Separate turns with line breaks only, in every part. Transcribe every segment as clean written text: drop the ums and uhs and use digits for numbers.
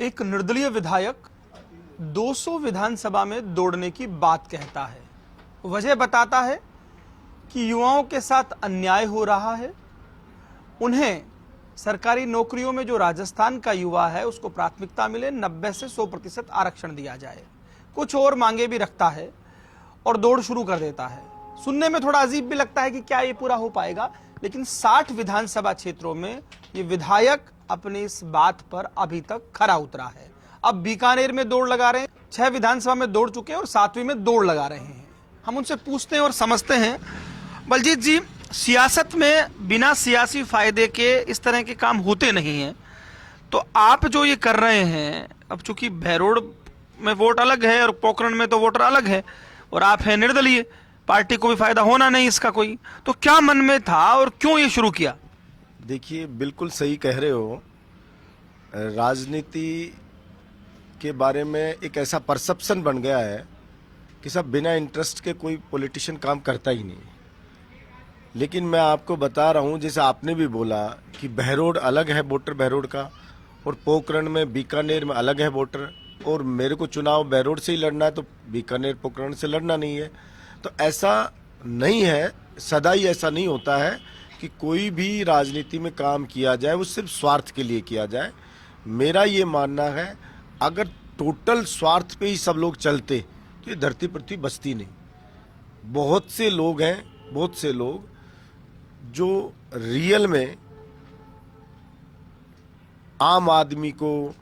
एक निर्दलीय विधायक 200 विधानसभा में दौड़ने की बात कहता है। वजह बताता है कि युवाओं के साथ अन्याय हो रहा है। उन्हें सरकारी नौकरियों में जो राजस्थान का युवा है उसको प्राथमिकता मिले, 90 से 100% आरक्षण दिया जाए। कुछ और मांगे भी रखता है और दौड़ शुरू कर देता है। सुनने में थोड़ा अजीब भी लगता है कि क्या ये पूरा हो पाएगा, लेकिन 60 विधानसभा क्षेत्रों में ये विधायक अपनी इस बात पर अभी तक खरा उतरा है। अब बीकानेर में दौड़ लगा रहे हैं, 6 विधानसभा में दौड़ चुके हैं और 7वीं में दौड़ लगा रहे हैं। हम उनसे पूछते हैं और समझते हैं। बलजीत जी, सियासत में बिना सियासी फायदे के इस तरह के काम होते नहीं हैं, तो आप जो ये कर रहे हैं, अब चूंकि भैरोड़ में वोट अलग है और पोखरण में तो वोटर अलग है और आप हैं निर्दलीय, पार्टी को भी फायदा होना नहीं इसका कोई, तो क्या मन में था और क्यों ये शुरू किया?
देखिए, बिल्कुल सही कह रहे हो। राजनीति के बारे में एक ऐसा परसेप्शन बन गया है कि सब बिना इंटरेस्ट के कोई पॉलिटिशियन काम करता ही नहीं। लेकिन मैं आपको बता रहा हूं, जैसे आपने भी बोला कि बहरोड अलग है वोटर बहरोड का, और पोखरण में बीकानेर में अलग है वोटर, और मेरे को चुनाव बहरोड से ही लड़ना है तो बीकानेर पोखरण से लड़ना नहीं है। तो ऐसा नहीं है, सदा ही ऐसा नहीं होता है कि कोई भी राजनीति में काम किया जाए वो सिर्फ स्वार्थ के लिए किया जाए। मेरा ये मानना है, अगर टोटल स्वार्थ पे ही सब लोग चलते तो ये धरती पृथ्वी बचती नहीं। बहुत से लोग हैं, बहुत से लोग जो रियल में आम आदमी को,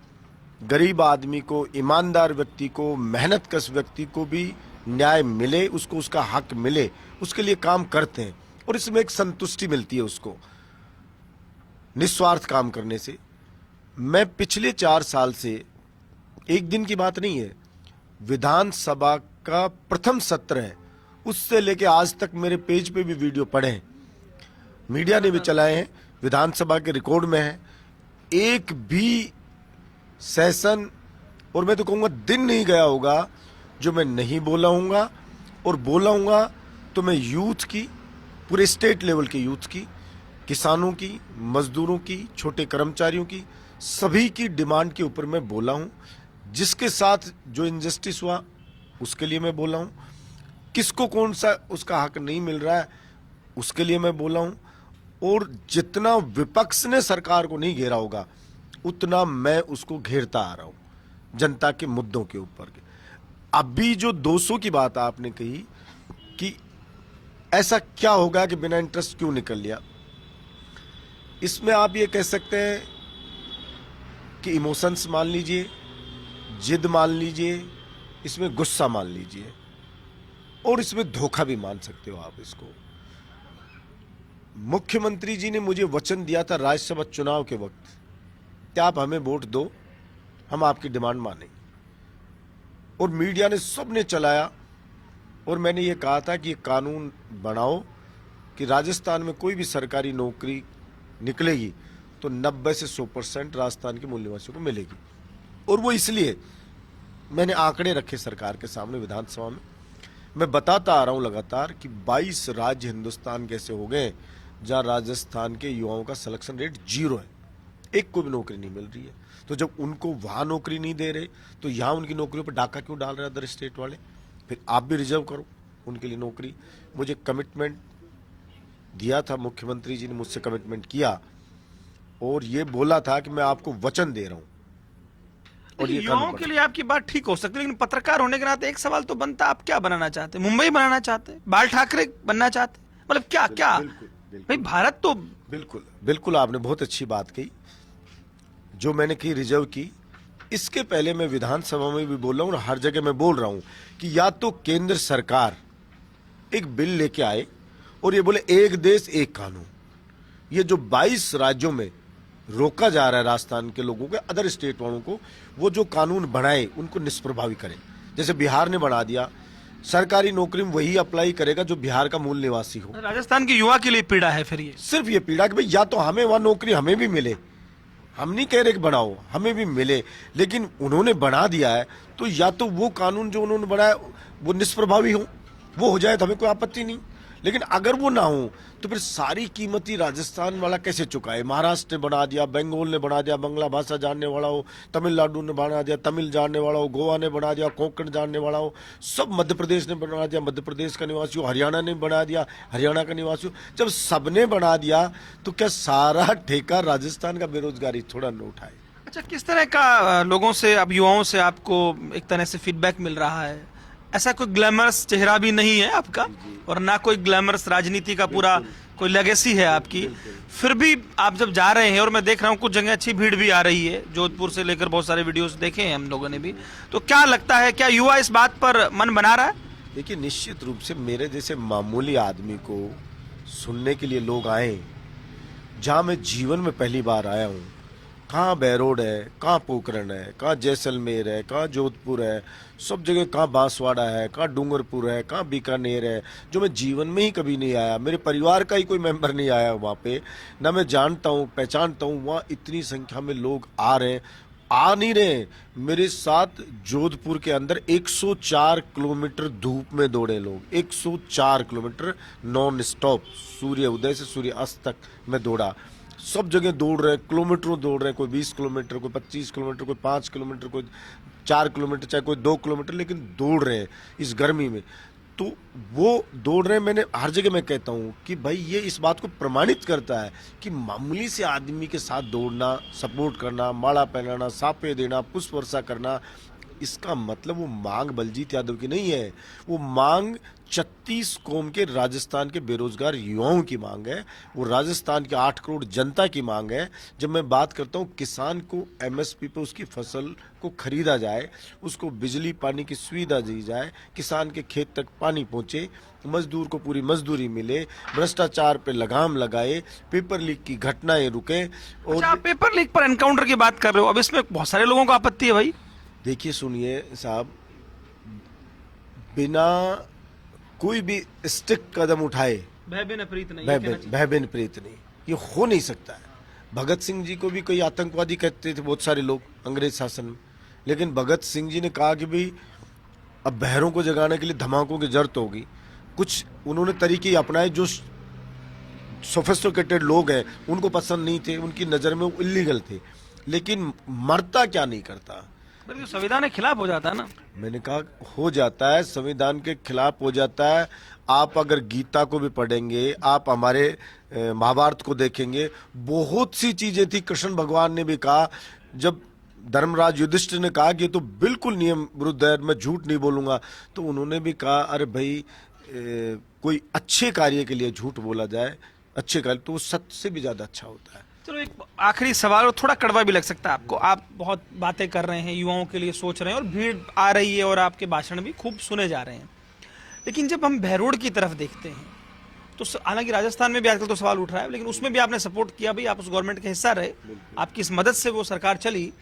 गरीब आदमी को, ईमानदार व्यक्ति को, मेहनतकश व्यक्ति को भी न्याय मिले, उसको उसका हक मिले, उसके लिए काम करते हैं और इसमें एक संतुष्टि मिलती है उसको निस्वार्थ काम करने से। मैं पिछले 4 साल से, एक दिन की बात नहीं है, विधानसभा का प्रथम सत्र है, उससे लेके आज तक मेरे पेज पे भी वीडियो पड़े हैं, मीडिया ने भी चलाए हैं, विधानसभा के रिकॉर्ड में है। एक भी सेशन, और मैं तो कहूँगा दिन नहीं गया होगा जो मैं नहीं बोला हूँगा, और बोला हूँगा तो मैं यूथ की, पूरे स्टेट लेवल के यूथ की, किसानों की, मजदूरों की, छोटे कर्मचारियों की, सभी की डिमांड के ऊपर मैं बोला हूँ। जिसके साथ जो इनजस्टिस हुआ उसके लिए मैं बोला हूँ, किसको कौन सा उसका हक नहीं मिल रहा है उसके लिए मैं बोला हूँ, और जितना विपक्ष ने सरकार को नहीं घेरा होगा उतना मैं उसको घेरता आ रहा हूँ जनता के मुद्दों के ऊपर। अभी जो 200 की बात आपने कही कि ऐसा क्या होगा कि बिना इंटरेस्ट क्यों निकल लिया, इसमें आप ये कह सकते हैं कि इमोशंस मान लीजिए, जिद मान लीजिए, इसमें गुस्सा मान लीजिए, और इसमें धोखा भी मान सकते हो आप इसको। मुख्यमंत्री जी ने मुझे वचन दिया था राज्यसभा चुनाव के वक्त कि आप हमें वोट दो, हम आपकी डिमांड मानेंगे, और मीडिया ने सबने चलाया, और मैंने ये कहा था कि ये कानून बनाओ कि राजस्थान में कोई भी सरकारी नौकरी निकलेगी तो 90 से 100% राजस्थान के मूल निवासियों को मिलेगी। और वो इसलिए मैंने आंकड़े रखे सरकार के सामने विधानसभा में। मैं बताता आ रहा हूं लगातार कि 22 राज्य हिंदुस्तान के ऐसे हो गए जहां राजस्थान के युवाओं का सिलेक्शन रेट 0 है, एक को भी नौकरी नहीं मिल रही है। तो जब उनको वहां नौकरी नहीं दे रहे तो यहां उनकी नौकरियों पर डाका क्यों डाल रहे हैं अदर स्टेट वाले? फिर आप भी रिजर्व करो उनके लिए नौकरी। मुझे कमिटमेंट दिया था, मुख्यमंत्री जी ने मुझसे कमिटमेंट किया और ये बोला था कि मैं आपको वचन दे रहा हूं।
और ये युवाओं के लिए आपकी बात ठीक हो सकती है, लेकिन पत्रकार होने के नाते एक सवाल तो बनता, आप क्या बनाना चाहते? मुंबई बनाना चाहते, बाल ठाकरे बनना चाहते, मतलब क्या क्या भाई भारत तो
बिल्कुल आपने बहुत अच्छी बात कही जो मैंने की, रिजर्व की। इसके पहले मैं विधानसभा में भी बोल रहा हूं और हर जगह मैं बोल रहा हूं कि या तो केंद्र सरकार एक बिल लेके आए और ये बोले एक देश एक कानून। ये जो 22 राज्यों में रोका जा रहा है राजस्थान के लोगों को, अदर स्टेट वालों को, वो जो कानून बनाए उनको निष्प्रभावी करें। जैसे बिहार ने बना दिया, सरकारी नौकरी में वही अप्लाई करेगा जो बिहार का मूल निवासी हो।
राजस्थान के युवा के लिए पीड़ा है फिर ये,
सिर्फ ये पीड़ा कि भाई या तो हमें वहां नौकरी हमें भी मिले, हम नहीं कह रहे कि बनाओ, हमें भी मिले, लेकिन उन्होंने बना दिया है तो या तो वो कानून जो उन्होंने बनाया वो निष्प्रभावी हो, वो हो जाए तो हमें कोई आपत्ति नहीं। लेकिन अगर वो ना हो तो फिर सारी कीमती राजस्थान वाला कैसे चुकाए? महाराष्ट्र ने बना दिया, बंगाल ने बना दिया, बांग्ला भाषा जानने वाला हो, तमिलनाडु ने बना दिया, तमिल जानने वाला हो, गोवा ने बना दिया, कोंकण जानने वाला हो, सब मध्य प्रदेश ने बना दिया, मध्य प्रदेश का निवासी हो, हरियाणा ने बना दिया, हरियाणा का निवासी हो। जब सबने बना दिया तो क्या सारा ठेका राजस्थान का बेरोजगारी थोड़ा न उठाए?
अच्छा, किस तरह का लोगों से, अब युवाओं से आपको एक तरह से फीडबैक मिल रहा है? ऐसा कोई ग्लैमरस चेहरा भी नहीं है आपका और ना कोई ग्लैमरस राजनीति का पूरा कोई लेगेसी है आपकी, फिर भी आप जब जा रहे हैं, और मैं देख रहा हूँ कुछ जगह अच्छी भीड़ भी आ रही है, जोधपुर से लेकर बहुत सारे वीडियोस देखे हैं हम लोगों ने भी, तो क्या लगता है, क्या युवा इस बात पर मन बना रहा है?
देखिए, निश्चित रूप से मेरे जैसे मामूली आदमी को सुनने के लिए लोग आए, जहाँ मैं जीवन में पहली बार आया हूँ। कहाँ बैरोड है, कहाँ पोखरण है, कहाँ जैसलमेर है, कहाँ जोधपुर है, सब जगह, कहाँ बांसवाड़ा है, कहाँ डूंगरपुर है, कहाँ बीकानेर है, जो मैं जीवन में ही कभी नहीं आया। मेरे परिवार का ही कोई मेंबर नहीं आया वहाँ पे, ना मैं जानता हूँ पहचानता हूँ। वहाँ इतनी संख्या में लोग आ रहे हैं, आ नहीं रहे। मेरे साथ जोधपुर के अंदर 104 किलोमीटर धूप में दौड़े लोग, 104 किलोमीटर नॉन स्टॉप, सूर्य उदय से सूर्य अस्त तक मैं दौड़ा। सब जगह दौड़ रहे हैं, किलोमीटरों दौड़ रहे हैं, कोई 20 किलोमीटर, कोई 25 किलोमीटर, कोई 5 किलोमीटर, कोई 4 किलोमीटर, चाहे कोई 2 किलोमीटर, लेकिन दौड़ रहे हैं इस गर्मी में। तो वो दौड़ रहे हैं। मैंने हर जगह मैं कहता हूँ कि भाई ये इस बात को प्रमाणित करता है कि मामूली से आदमी के साथ दौड़ना, सपोर्ट करना, माला पहनाना, साफे देना, पुष्प वर्षा करना, इसका मतलब वो मांग बलजीत यादव की नहीं है। वो मांग 36 कौम के राजस्थान के बेरोजगार युवाओं की मांग है। वो राजस्थान के 8 करोड़ जनता की मांग है। जब मैं बात करता हूँ किसान को एमएसपी पे उसकी फसल को खरीदा जाए, उसको बिजली पानी की सुविधा दी जाए, किसान के खेत तक पानी पहुंचे, मजदूर को पूरी मजदूरी मिले, भ्रष्टाचार पे लगाम लगाए, पेपर लीक की घटनाएं रुके। और
अच्छा, आप पेपर लीक पर एनकाउंटर की बात कर रहे हो, अब इसमें बहुत सारे लोगों को आपत्ति है भाई।
देखिए, सुनिए साहब, बिना कोई भी स्टिक कदम उठाए
भय बिन प्रीत नहीं, ये कहना चाहिए।
भय बिन प्रीत नहीं, ये हो नहीं सकता है। भगत सिंह जी को भी कोई आतंकवादी कहते थे बहुत सारे लोग अंग्रेज शासन में, लेकिन भगत सिंह जी ने कहा कि भाई अब बहरों को जगाने के लिए धमाकों की जरूरत होगी। कुछ उन्होंने तरीके अपनाए जो सोफिस्टिकेटेड लोग हैं उनको पसंद नहीं थे, उनकी नज़र में वो इलीगल थे, लेकिन मरता क्या नहीं करता।
बल्कि संविधान के खिलाफ हो जाता है ना।
मैंने कहा हो जाता है, संविधान के खिलाफ हो जाता है। आप अगर गीता को भी पढ़ेंगे, आप हमारे महाभारत को देखेंगे, बहुत सी चीजें थी। कृष्ण भगवान ने भी कहा, जब धर्मराज युधिष्ठिर ने कहा कि ये तो बिल्कुल नियम विरुद्ध है, मैं झूठ नहीं बोलूंगा, तो उन्होंने भी कहा अरे भाई कोई अच्छे कार्य के लिए झूठ बोला जाए, अच्छे कार्य तो वो सत्य से भी ज्यादा अच्छा होता है।
चलो, एक आखिरी सवाल, और थोड़ा कड़वा भी लग सकता है आपको, आप बहुत बातें कर रहे हैं, युवाओं के लिए सोच रहे हैं, और भीड़ आ रही है और आपके भाषण भी खूब सुने जा रहे हैं, लेकिन जब हम बहरोड की तरफ देखते हैं तो हालांकि राजस्थान में भी आजकल तो सवाल उठ रहा है, लेकिन उसमें भी आपने सपोर्ट किया, भाई आप उस गवर्नमेंट का हिस्सा रहे, आपकी इस मदद से वो सरकार चली,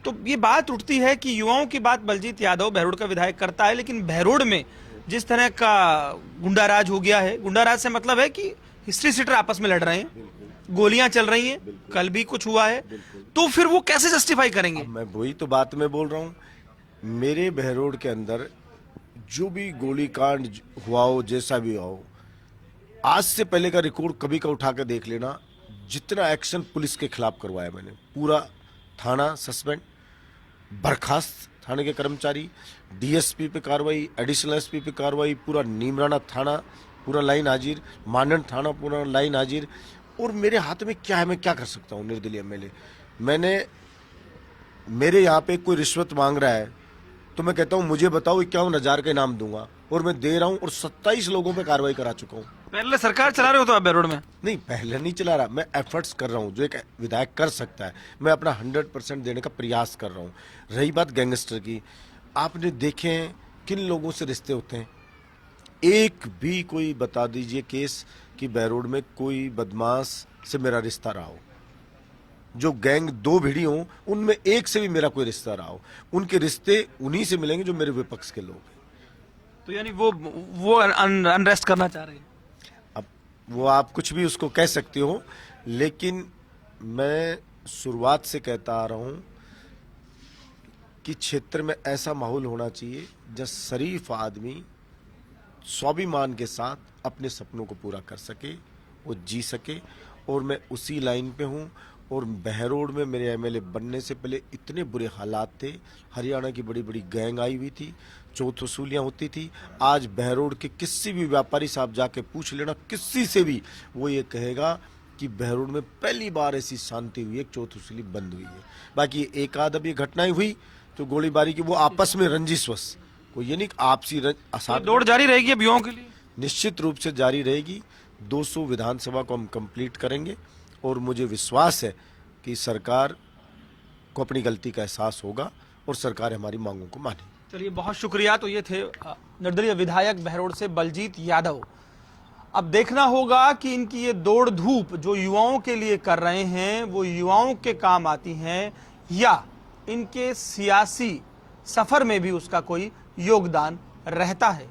तो ये बात उठती है कि युवाओं की बात बलजीत यादव बहरोड का विधायक करता है, लेकिन बहरोड में जिस तरह का गुंडाराज हो गया है, गुंडाराज से मतलब है कि हिस्ट्री सीटर आपस में लड़ रहे हैं, गोलियां चल रही हैं, कल भी कुछ हुआ है, तो फिर वो कैसे जस्टिफाई करेंगे?
मैं वही तो बात में बोल रहा हूँ। मेरे बहरोड के अंदर जो भी गोलीकांड हुआ हो, जैसा भी हुआ हो, आज से पहले का रिकॉर्ड कभी का उठा कर देख लेना। जितना एक्शन पुलिस के खिलाफ करवाया मैंने, पूरा थाना सस्पेंड, बर्खास्त थाने के कर्मचारी, डीएसपी पे कार्रवाई, एडिशनल एसपी पे कार्रवाई, पूरा नीमराना थाना पूरा लाइन हाजिर, मानंद थाना पूरा लाइन हाजिर। और मेरे हाथ में क्या है, मैं क्या कर सकता हूँ निर्दलीय एमएलए। मेरे यहाँ पे कोई रिश्वत मांग रहा है तो मैं कहता हूँ मुझे बताओ, 51,000 का इनाम दूंगा, और मैं दे रहा हूँ, और 27 लोगों पे कार्रवाई करा चुका हूँ।
पहले सरकार चला रहे हो तो आप बहरोड में?
नहीं, पहले नहीं चला रहा, मैं एफर्ट्स कर रहा हूँ जो एक विधायक कर सकता है। मैं अपना 100% देने का प्रयास कर रहा हूँ। रही बात गैंगस्टर की, आपने देखे किन लोगों से रिश्ते होते हैं? एक भी कोई बता दीजिए केस कि बहरोड में कोई बदमाश से मेरा रिश्ता रहा हो। जो गैंग 2 भिड़ी हो, उनमें एक से भी मेरा कोई रिश्ता रहा हो। उनके रिश्ते उन्हीं से मिलेंगे जो मेरे विपक्ष के लोग हैं।
तो यानी वो अनरेस्ट करना चाह रहे हैं?
अब वो आप कुछ भी उसको कह सकते हो, लेकिन मैं शुरुआत से कहता आ रहा हूं कि क्षेत्र में ऐसा माहौल होना चाहिए जहां शरीफ आदमी स्वाभिमान के साथ अपने सपनों को पूरा कर सके, वो जी सके। और मैं उसी लाइन पे हूँ। और बहरोड में मेरे एमएलए बनने से पहले इतने बुरे हालात थे, हरियाणा की बड़ी बड़ी गैंग आई हुई थी, चौथ वसूलियाँ होती थी। आज बहरोड के किसी भी व्यापारी साहब जाके पूछ लेना किसी से भी, वो ये कहेगा कि बहरोड में पहली बार ऐसी शांति हुई है, चौथ वसूली बंद हुई है। बाकी एक आध अब ये घटनाएं हुई तो गोलीबारी की, वो आपस में रंजिशवश, कोई ये नहीं आपसी
तो दौड़ जारी रहेगी अब युवाओं के लिए?
निश्चित रूप से जारी रहेगी। 200 विधानसभा को हम कंप्लीट करेंगे और मुझे विश्वास है कि सरकार को अपनी गलती का एहसास होगा और सरकार हमारी मांगों को मानेगी।
चलिए, बहुत शुक्रिया। तो ये थे निर्दलीय विधायक बहरोड से बलजीत यादव। अब देखना होगा कि इनकी ये दौड़ धूप जो युवाओं के लिए कर रहे हैं वो युवाओं के काम आती हैं या इनके सियासी सफर में भी उसका कोई योगदान रहता है।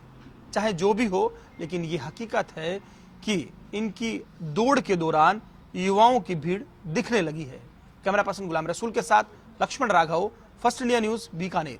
चाहे जो भी हो, लेकिन ये हकीकत है कि इनकी दौड़ के दौरान युवाओं की भीड़ दिखने लगी है। कैमरा पर्सन गुलाम रसूल के साथ Lakshman Raghav, First India News, Bikaner.